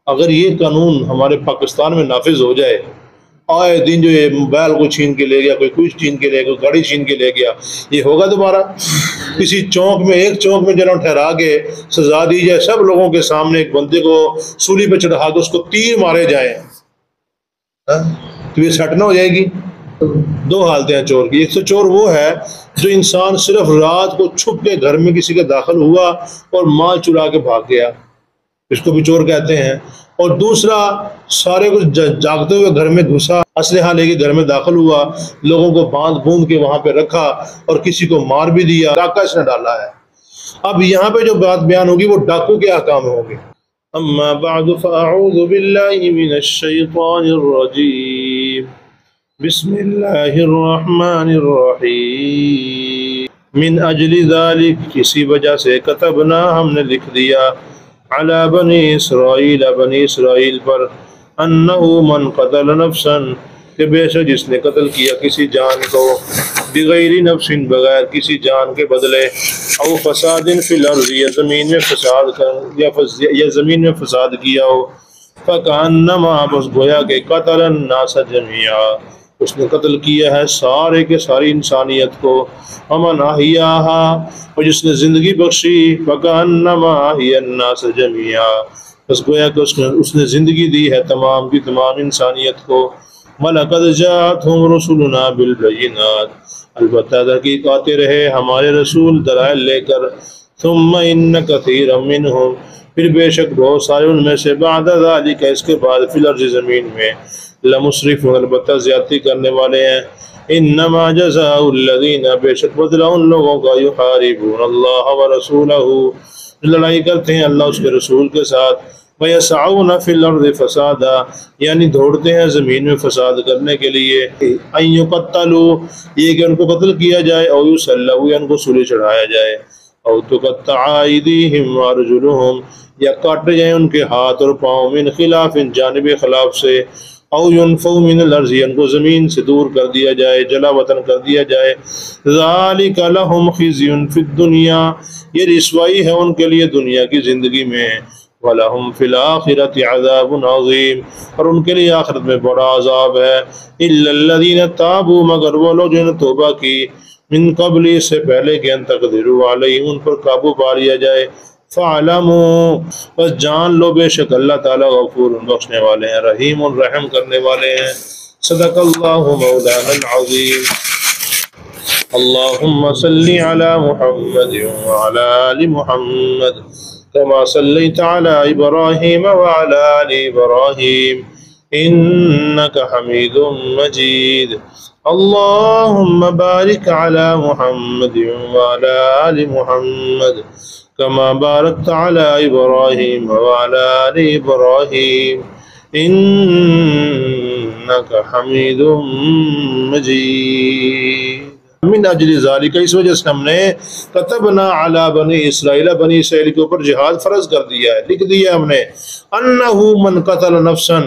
اگر یہ قانون ہمارے پاکستان میں نافذ ہو جائے، آئے دن جو یہ موبائل کو چھین کے لے گیا، کوئی کچھ چھین کے لے گیا، کوئی گاڑی چھین کے لے گیا، یہ ہوگا دوبارہ؟ کسی چوک میں، ایک چوک میں جنہوں ٹھہرا کے سزا دی جائے، سب لوگوں کے سامنے ایک بندے کو سولی پہ چڑھا کے اس کو تیر مارے جائیں، تو یہ سیٹ نہ ہو جائے گی؟ دو حالتیں ہیں چور کی. ایک تو چور وہ ہے جو انسان صرف رات کو چھپ کے گھر میں کسی کے داخل ہوا اور مال چرا کے بھاگ گیا، اس کو بھی چور کہتے ہیں. اور دوسرا سارے کچھ جاگتے ہوئے گھر میں گھسا، اسلحہ لے کے گھر میں داخل ہوا، لوگوں کو باندھ بوند کے وہاں پہ رکھا اور کسی کو مار بھی دیا، ڈاکہ اس نے ڈالا ہے. اب یہاں پہ جو بات بیان ہوگی وہ ڈاکو کے احکام ہوں گے. اما بعد فاعوذ باللہ من الشیطان الرجیم، بسم اللہ الرحمن الرحیم. من اجل ذالک، کسی وجہ سے، کتبنا، ہم نے لکھ دیا، علی بنی اسرائیل، بنی اسرائیل پر، انہو من قتل نفسا، کہ بے شک جس نے قتل کیا کسی جان کو، بغیر نفس، بغیر کسی جان کے بدلے، او فساد فی الارض، یا زمین میں فساد یا زمین میں فساد کیا ہو، فکأنما، بس گویا کہ قتل الناس جميعا، اس نے قتل کیا ہے سارے کے ساری انسانیت کو. ومن احیاها، اور جس نے زندگی بخشی، فکأنما احیا الناس جميعا، بس گویا کہ اس نے زندگی دی ہے تمام کی تمام انسانیت کو. وَلَقَدْ جَاءَتْهُمْ رُسُلُنَا بِالْبَيِّنَاتِ، البتہ تحقیق آتے رہے ہمارے رسول دلائل لے کر. ثُمَّ إِنَّ كَثِيرًا مِّنْهُمْ، پھر بے شک بہت سارے ان میں سے، بعد ذالک، اس کے بعد، فی الارض، زمین میں، لمسرفون، البتہ زیادتی کرنے والے ہیں. انما جزاء الذین، بے شک بدلہ ان لوگوں کا، یحاربون اللہ ورسولہ، لڑائی کرتے ہیں اللہ اس کے رسول کے ساتھ، ویسعون فی الارض فسادا، یعنی دوڑتے ہیں زمین میں فساد کرنے کے لیے. ان یقتلوا، یہ کہ ان کو قتل کیا جائے، او یسلبوا، یا ان کو سولی چڑھایا جائے، او تقطع ایدیہم وارجلہم، یا کاٹے جائیں ان کے ہاتھ اور پاؤں، من خلاف، جانب خلاف سے، او ینفوا من الارض، ان کو زمین سے دور کر دیا جائے، جلا وطن کر دیا جائے. ذالک لہم خزی فی الدنیا، یہ رسوائی ہے ان کے لیے دنیا کی زندگی میں. وَلَهُمْ فِي الْآخِرَةِ عَذَابٌ عَظِيمٌ، اور ان کے لیے آخرت میں بڑا عذاب ہے. إِلَّا الَّذِينَ تَابُوا، مگر وہ لوگ جنہوں نے توبہ کی، من قبل، اس سے پہلے کہ ان تقدروا علیہم، ان پر قابو پا لیا جائے. فَاعْلَمُوا، بس جان لو، بے شک اللہ تعالیٰ غفور، بخشنے والے ہیں، رحیم، رحم کرنے والے ہیں. صدق اللہ مولانا العظیم. اللہم صلی علی محمد وعلی آل محمد، كما صليت على إبراهيم وعلى آل إبراهيم إنك حميد مجيد. اللهم بارك على محمد وعلى آل محمد كما باركت على إبراهيم وعلى آل إبراهيم إنك حميد مجيد. من اجل ذالک، اس وجہ سے ہم نے، کتبنا علی بنی اسرائیل، بنی اسرائیل کے اوپر جہاد فرض کر دیا ہے، لکھ دیا ہم نے، انہو من قتل نفسا،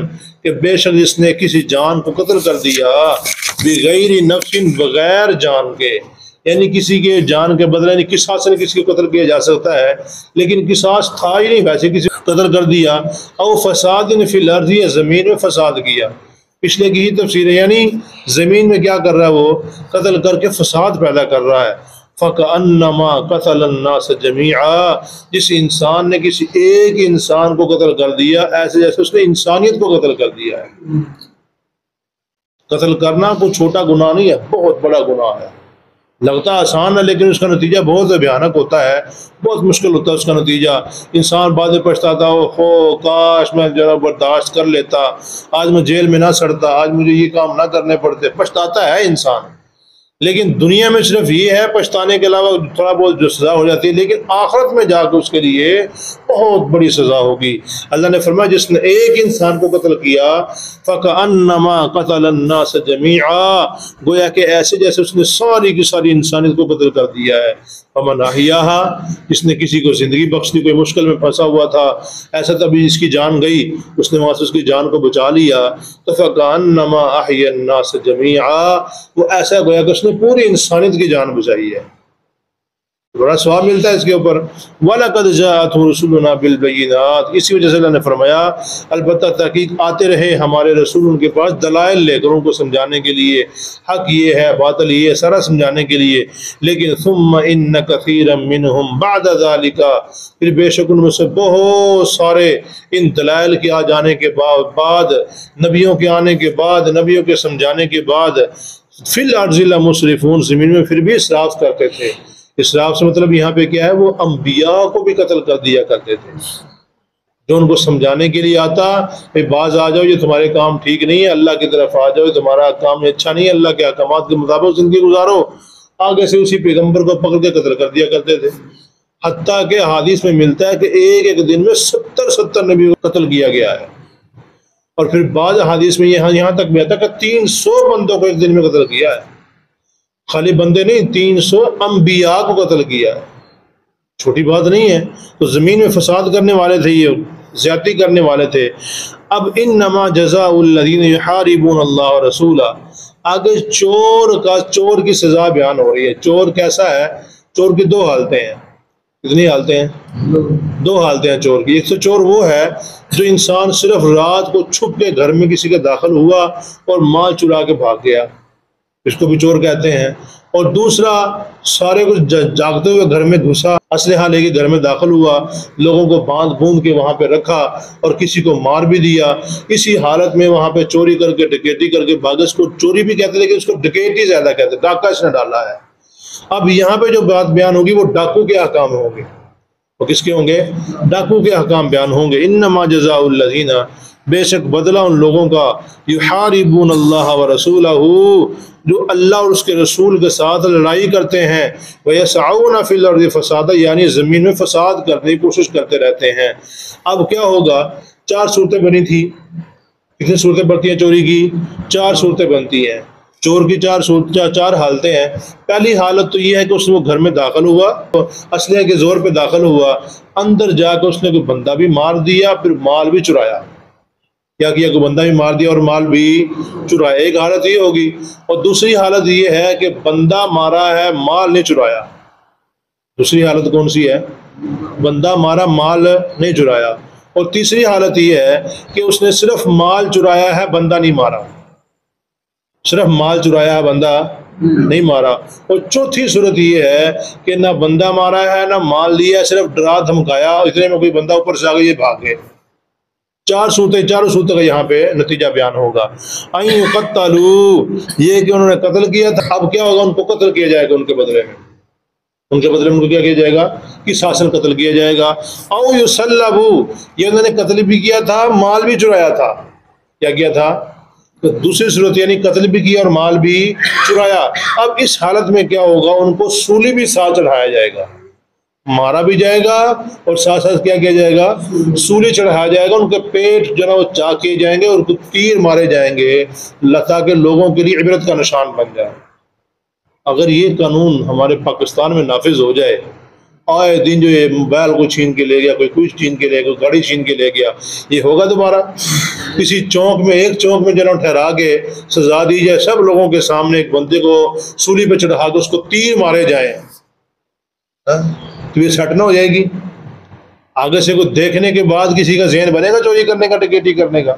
کہ بے شک اس نے کسی جان کو قتل کر دیا، بغیر نفس، بغیر جان کے، یعنی کسی کے جان کے بدلے، یعنی قصاص سے کسی کو قتل کیا جا سکتا ہے لیکن قصاص تھا ہی نہیں، ویسے کسی کو قتل کر دیا. او فساد فی الارض، زمین میں فساد کیا، پچھلے کی ہی تفسیر ہے، یعنی زمین میں کیا کر رہا ہے، وہ قتل کر کے فساد پیدا کر رہا ہے. فَكَأَنَّمَا قَتَلَ النَّاسَ جَمِيعًا، جس انسان نے کسی ایک انسان کو قتل کر دیا، ایسے جیسے اس نے انسانیت کو قتل کر دیا ہے. قتل کرنا کوئی چھوٹا گناہ نہیں ہے، بہت بڑا گناہ ہے. لگتا آسان ہے لیکن اس کا نتیجہ بہت بھیانک ہوتا ہے، بہت مشکل ہوتا ہے اس کا نتیجہ. انسان بعد میں پچھتاتا ہو، کاش میں ذرا برداشت کر لیتا، آج میں جیل میں نہ سڑتا، آج مجھے یہ کام نہ کرنے پڑتے. پچھتاتا ہے انسان، لیکن دنیا میں صرف یہ ہے پچھتانے کے علاوہ تھوڑا بہت جو سزا ہو جاتی ہے، لیکن آخرت میں جا کے اس کے لیے بہت بڑی سزا ہوگی. اللہ نے فرمایا جس نے ایک انسان کو قتل کیا، فَكَأَنَّمَا قَتَلَ النَّاسَ جَمِيعًا، گویا کہ ایسے جیسے اس نے ساری کی ساری انسانیت کو قتل کر دیا ہے. وَمَنْ أَحْيَاهَا، جس نے کسی کو زندگی بخش دی، کوئی مشکل میں پھنسا ہوا تھا، ایسا تبھی اس کی جان گئی، اس نے وہاں سے اس کی جان کو بچا لیا، تو فَكَأَنَّمَا أَحْيَا النَّاسَ جَمِيعًا، وہ ایسا گویا کہ اس نے پوری انسانیت کی جان بچائی ہے. بڑا ثواب ملتا ہے اس کے اوپر۔ وَلَقَدْ جَاءَتْهُمْ رُسُلُنَا بِالْبَيِّنَاتِ، اسی وجہ سے اللہ نے فرمایا البتہ تحقیق آتے رہے ہمارے رسول ان کے پاس دلائل لے کر ان کو سمجھانے کے لیے، حق یہ ہے باطل یہ ہے سارا سمجھانے کے لیے، لیکن ثُمَّ إِنَّ كَثِيرًا مِّنْهُمْ بَعْدَ ذَلِكَ، پھر بے شک ان میں سے بہت سارے ان دلائل کے آ جانے کے بعد، نبیوں کے آنے کے بعد، نبیوں کے سمجھانے کے بعد، فِي الْأَرْضِ لَمُسْرِفُونَ، زمین میں پھر بھی اسراف کرتے تھے۔ اسراف سے مطلب یہاں پہ کیا ہے، وہ انبیاء کو بھی قتل کر دیا کرتے تھے۔ جو ان کو سمجھانے کے لیے آتا کہ باز آ جاؤ یہ تمہارے کام ٹھیک نہیں ہے، اللہ کی طرف آ جاؤ، تمہارا کام اچھا نہیں ہے، اللہ کے احکامات کے مطابق زندگی گزارو، آگے سے اسی پیغمبر کو پکڑ کے قتل کر دیا کرتے تھے۔ حتیٰ کہ حدیث میں ملتا ہے کہ ایک ایک دن میں 70 نبی کو قتل کیا گیا ہے، اور پھر بعض حدیث میں یہاں تک بھی آتا کہ 300 بندوں کو ایک دن میں قتل کیا ہے۔ خالی بندے نہیں، 300 انبیاء کو قتل کیا ہے، چھوٹی بات نہیں ہے۔ تو زمین میں فساد کرنے والے تھے، یہ زیادتی کرنے والے تھے۔ اب انما جزاء الذین یحاربون اللہ ورسولہ، آگے چور کی سزا بیان ہو رہی ہے۔ چور کیسا ہے؟ چور کی دو حالتیں ہیں۔ کتنی حالتیں ہیں؟ دو حالتیں ہیں چور کی۔ ایک تو چور وہ ہے جو انسان صرف رات کو چھپ کے گھر میں کسی کا داخل ہوا اور مال چرا کے بھاگ گیا، اس کو بھی چور کہتے ہیں۔ اور دوسرا سارے کچھ جاگتے ہوئے گھر میں گھسا، اسلحہ لے کے گھر میں داخل ہوا، لوگوں کو باندھ بوند کے وہاں پہ رکھا اور کسی کو مار بھی دیا، اسی حالت میں وہاں پہ چوری کر کے ڈکیتی کر کے بھاگا۔ اس کو چوری بھی کہتے ہیں لیکن اس کو ڈکیتی زیادہ کہتے ہیں، ڈاکہ اس نے ڈالا ہے۔ اب یہاں پہ جو بات بیان ہوگی وہ ڈاکو کے احکام ہوں گے۔ وہ کس کے ہوں گے؟ ڈاکو کے احکام بیان ہوں گے۔ انما جزاء الذین، بے شک بدلہ ان لوگوں کا، یحاربون اللہ ورسولہ، جو اللہ اور اس کے رسول کے ساتھ لڑائی کرتے ہیں، ویسعون فی الارض فسادا، یعنی زمین میں فساد کرنے کی کوشش کرتے رہتے ہیں۔ اب کیا ہوگا؟ 4 صورتیں بنی تھی۔ کتنی صورتیں بنتی ہیں چوری کی؟ 4 صورتیں بنتی ہیں۔ چور کی 4 حالتیں ہیں۔ پہلی حالت تو یہ ہے کہ اس نے وہ گھر میں داخل ہوا، اسلحے کے زور پہ داخل ہوا، اندر جا کے اس نے کوئی بندہ بھی مار دیا، پھر مال بھی چرایا۔ کیا کیا؟ کوئی بندہ بھی مار دیا اور مال بھی چرایا۔ ایک حالت یہ ہوگی، اور دوسری حالت یہ ہے کہ بندہ مارا ہے مال نہیں چرایا۔ دوسری حالت کون سی ہے؟ بندہ مارا مال نہیں چرایا۔ اور تیسری حالت یہ ہے کہ اس نے صرف مال چرایا ہے، بندہ نہیں مارا، صرف مال چرایا ہے، بندہ نہیں مارا۔ اور چوتھی صورت یہ ہے کہ نہ بندہ مارا ہے نہ مال لیا، صرف ڈرا دھمکایا، اتنے میں کوئی بندہ اوپر سے آ گیا، یہ بھاگ گئے۔ 4 صورتیں، چاروں صورتوں کا یہاں پہ نتیجہ بیان ہوگا۔ این قتلوا، یہ کہ انہوں نے قتل کیا تھا، اب کیا ہوگا؟ ان کو قتل کیا جائے گا، ان کے بدلے میں ان کو کیا کیا جائے گا؟ قصاصاً قتل کیا جائے گا۔ او یصلبوا، یہ انہوں نے قتل بھی کیا تھا، مال بھی چرایا تھا۔ کیا کیا تھا؟ دوسری صورت یعنی قتل بھی کیا اور مال بھی چرایا۔ اب اس حالت میں کیا ہوگا؟ ان کو سولی بھی ساتھ چڑھایا جائے گا، مارا بھی جائے گا اور ساتھ ساتھ کیا کیا جائے گا؟ سولی چڑھایا جائے گا۔ ان کے پیٹ جو ہے وہ چاک کیے جائیں گے اور ان کو تیر مارے جائیں گے، تاکہ لوگوں کے لیے عبرت کا نشان بن جائے۔ اگر یہ قانون ہمارے پاکستان میں نافذ ہو جائے، آئے دن جو یہ موبائل کو چھین کے لے گیا، کوئی کچھ چھین کے لے گیا، کوئی گاڑی چھین کے لے گیا، یہ ہوگا دوبارہ؟ کسی چونک میں، ایک چونک میں جنہوں ٹھہرا کے سزا دی جائے، سب لوگوں کے سامنے ایک بندے کو سولی پہ چڑھا کے اس کو تیر مارے جائیں، تو یہ سٹ نہ ہو جائے گی؟ آگے سے کوئی دیکھنے کے بعد کسی کا ذہن بنے گا چوری کرنے کا، ڈکیتی کرنے کا؟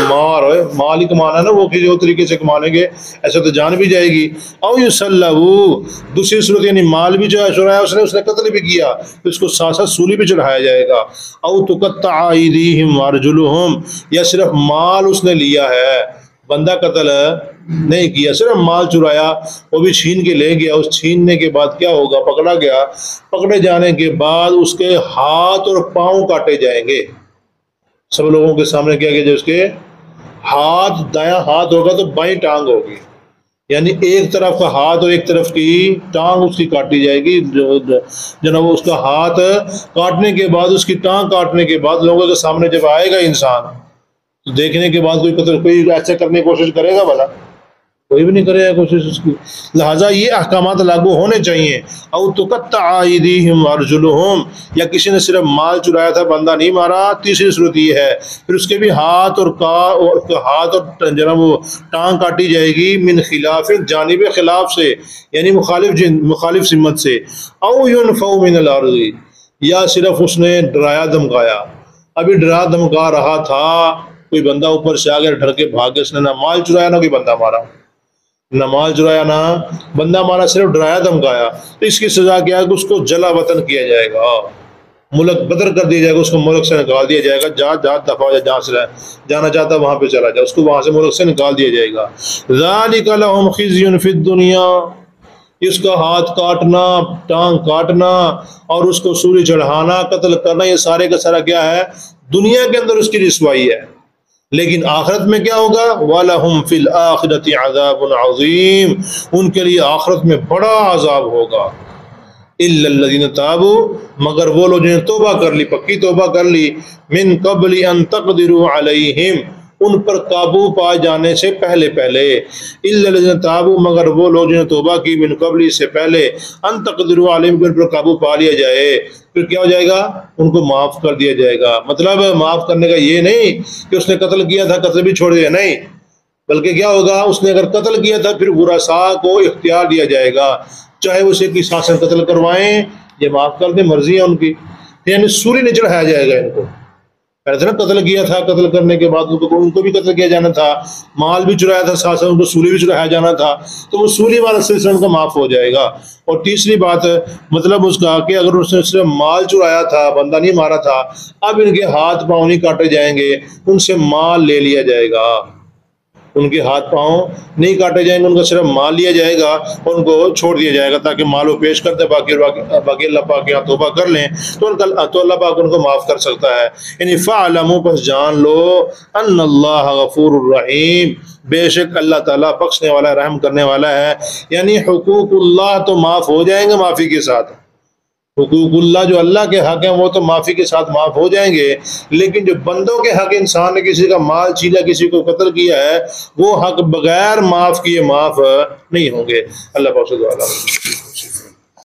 مال ہی کمانا نا، وہ کسی اور طریقے سے کمانے گے، ایسا تو جان بھی جائے گی۔ او یصلبوا، دوسری صورت یعنی مال بھی جو ہے چرایا اس نے قتل بھی کیا، تو اس کو ساتھ ساتھ سولی بھی چڑھایا جائے گا۔ او تقطع ایدیہم وارجلہم، یا صرف مال اس نے لیا ہے، بندہ قتل نہیں کیا، صرف مال چرایا، وہ بھی چھین کے لے گیا۔ اس چھیننے کے بعد کیا ہوگا؟ پکڑا گیا، پکڑے جانے کے بعد اس کے ہاتھ اور پاؤں کاٹے جائیں گے سب لوگوں کے سامنے۔ کیا کہ جو اس کے ہاتھ، دایاں ہاتھ ہوگا تو بائیں ٹانگ ہوگی، یعنی ایک طرف کا ہاتھ اور ایک طرف کی ٹانگ اس کی کاٹی جائے گی۔ جناب اس کا ہاتھ کاٹنے کے بعد، اس کی ٹانگ کاٹنے کے بعد لوگوں کے سامنے جب آئے گا انسان، تو دیکھنے کے بعد کوئی ایسے کرنے کی کوشش کرے گا بھلا؟ کوئی بھی نہیں کرے گا کوشش اس کی. لہٰذا یہ احکامات لاگو ہونے چاہیے. او تقطع ایدیہم وارجلہم، یا کسی نے صرف مال چرایا تھا بندہ نہیں مارا، تیسری صورت یہ ہے پھر اس کے بھی ہاتھ اور جناب وہ ٹانگ کاٹی جائے گی، من خلاف، جانب خلاف سے، یعنی مخالف سمت سے. او ینفوا من الارض، یا صرف اس نے ڈرایا دھمکایا. ابھی ڈرا دھمکا رہا تھا، کوئی بندہ اوپر سے آ گیا، ڈر کے بھاگ گیا، اس نے نہ مال چرایا نہ کوئی بندہ مارا، نہ مال چرایا نہ بندہ مارا، صرف ڈرایا دھمکایا. تو اس کی سزا کیا ہے کہ اس کو جلا وطن کیا جائے گا، ملک بدر کر دیا جائے گا، اس کو ملک سے نکال دیا جائے گا. جہاں دفاع ہو جائے، جہاں سے جانا چاہتا وہاں پہ چلا جائے، اس کو وہاں سے ملک سے نکال دیا جائے گا. ذالک لہم خزی فی الدنیا، اس کا ہاتھ کاٹنا، ٹانگ کاٹنا اور اس کو سولی چڑھانا، قتل کرنا، یہ سارے کا سارا کیا ہے؟ دنیا کے اندر اس کی رسوائی ہے. لیکن آخرت میں کیا ہوگا؟ وَلَهُمْ فِي الْآخِرَةِ عَذَابٌ عَظِيمٌ، ان کے لیے آخرت میں بڑا عذاب ہوگا. إِلَّا الَّذِينَ تَابُوا، مگر وہ لوگ جنہیں توبہ کر لی، پکی توبہ کر لی، مِن قَبْلِ أَن تَقْدِرُوا عَلَيْهِمْ، ان پر قابو پا جانے سے پہلے. إِلَّا الَّذِينَ تَابُوا، مگر وہ لوگ جنہیں توبہ کی، مِن قَبْلِ سے پہلے، أَن تَقْدِرُوا عَلَيْهِمْ، ان پر قابو پا لیا جائے، پھر کیا ہو جائے گا؟ ان کو معاف کر دیا جائے گا. مطلب معاف کرنے کا یہ نہیں کہ اس نے قتل کیا تھا قتل بھی چھوڑ دیا، نہیں، بلکہ کیا ہوگا؟ اس نے اگر قتل کیا تھا پھر ورثاء کو اختیار دیا جائے گا، چاہے اسے کی سانسن قتل کروائیں یا معاف کر دیں، مرضی ہے ان کی. یعنی سولی نہیں چڑھایا جائے گا ان کو. پہلے قتل کیا تھا، قتل کرنے کے بعد ان کو بھی قتل کیا جانا تھا، مال بھی چرایا تھا، ساتھ ان کو سولی بھی چڑھایا جانا تھا، تو وہ سولی والا سلسلہ ان کا معاف ہو جائے گا. اور تیسری بات مطلب اس کا کہ اگر اس نے صرف مال چرایا تھا، بندہ نہیں مارا تھا، اب ان کے ہاتھ پاؤں نہیں کاٹے جائیں گے، ان سے مال لے لیا جائے گا. ان کے ہاتھ پاؤں نہیں کاٹے جائیں گے، ان کا صرف مال لیا جائے گا اور ان کو چھوڑ دیا جائے گا تاکہ مال وہ پیش کرتے، باقی اللہ پاک یہاں توبہ کر لیں تو اللہ پاک ان کو معاف کر سکتا ہے. یعنی فَعْلَمُوا، بس جان لو، ان اللہ غفور الرحیم، بے شک اللہ تعالیٰ بخشنے والا ہے، رحم کرنے والا ہے. یعنی حقوق اللہ تو معاف ہو جائیں گے معافی کے ساتھ، حقوق اللہ جو اللہ کے حق ہیں وہ تو معافی کے ساتھ معاف ہو جائیں گے، لیکن جو بندوں کے حق، انسان نے کسی کا مال چھینا، کسی کو قتل کیا ہے، وہ حق بغیر معاف کیے معاف نہیں ہوں گے. اللہ پاک سے دعا